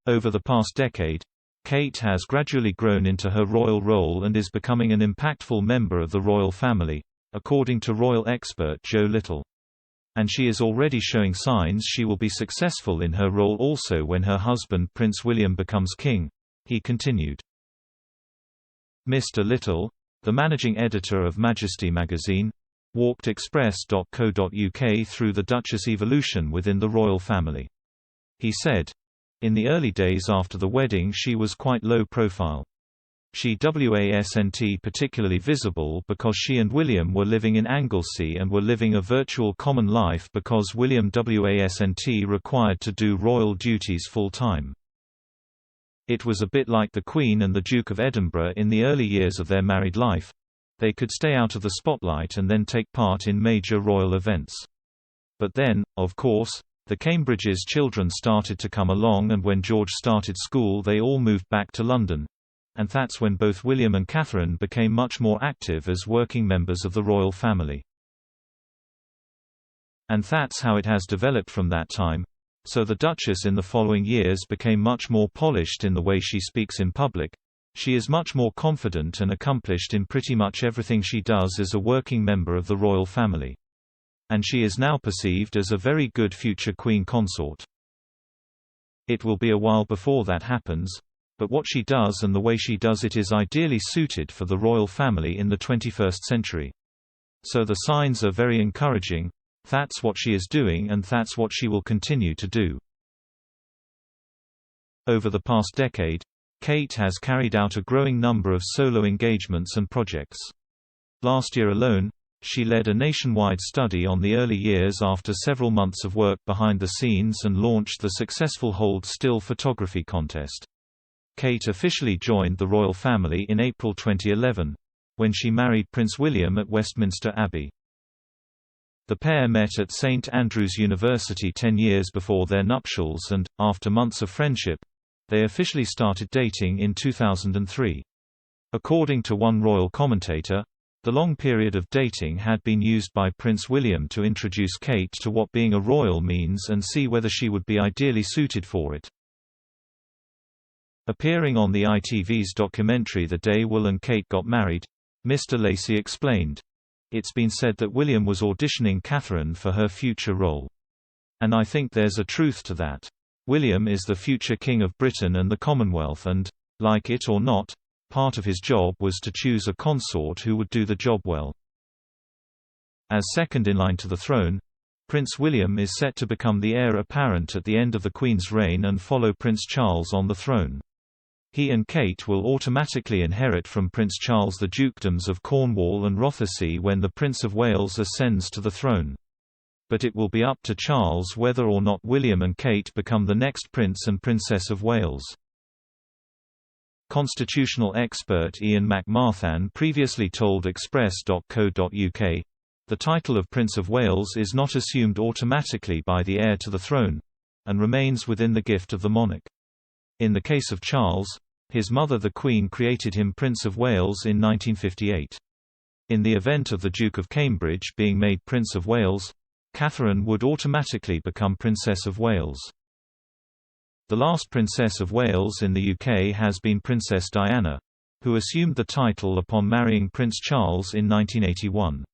Over the past decade, Kate has gradually grown into her royal role and is becoming an impactful member of the royal family, according to royal expert Joe Little. And she is already showing signs she will be successful in her role also when her husband Prince William becomes king, he continued. Mr. Little, the managing editor of Majesty magazine, walked express.co.uk through the Duchess' evolution within the royal family. He said, "In the early days after the wedding she was quite low profile. She wasn't particularly visible because she and William were living in Anglesey and were living a virtual common life because William wasn't required to do royal duties full-time. It was a bit like the Queen and the Duke of Edinburgh in the early years of their married life. They could stay out of the spotlight and then take part in major royal events. But then, of course, the Cambridges' children started to come along, and when George started school they all moved back to London. And that's when both William and Catherine became much more active as working members of the royal family. And that's how it has developed from that time. So the Duchess in the following years became much more polished in the way she speaks in public. She is much more confident and accomplished in pretty much everything she does as a working member of the royal family. And she is now perceived as a very good future Queen Consort. It will be a while before that happens, but what she does and the way she does it is ideally suited for the royal family in the 21st century. So the signs are very encouraging. That's what she is doing and that's what she will continue to do." Over the past decade, Kate has carried out a growing number of solo engagements and projects. Last year alone, she led a nationwide study on the early years after several months of work behind the scenes and launched the successful Hold Still photography contest. Kate officially joined the royal family in April 2011, when she married Prince William at Westminster Abbey. The pair met at St Andrews University 10 years before their nuptials and, after months of friendship, they officially started dating in 2003. According to one royal commentator, the long period of dating had been used by Prince William to introduce Kate to what being a royal means and see whether she would be ideally suited for it. Appearing on the ITV's documentary The Day Will and Kate Got Married, Mr. Lacey explained, "It's been said that William was auditioning Catherine for her future role. And I think there's a truth to that. William is the future King of Britain and the Commonwealth and, like it or not, part of his job was to choose a consort who would do the job well." As second in line to the throne, Prince William is set to become the heir apparent at the end of the Queen's reign and follow Prince Charles on the throne. He and Kate will automatically inherit from Prince Charles the dukedoms of Cornwall and Rothesay when the Prince of Wales ascends to the throne. But it will be up to Charles whether or not William and Kate become the next Prince and Princess of Wales. Constitutional expert Ian McMarthan previously told Express.co.uk, "The title of Prince of Wales is not assumed automatically by the heir to the throne, and remains within the gift of the monarch. In the case of Charles, his mother the Queen created him Prince of Wales in 1958. In the event of the Duke of Cambridge being made Prince of Wales, Catherine would automatically become Princess of Wales." The last Princess of Wales in the UK has been Princess Diana, who assumed the title upon marrying Prince Charles in 1981.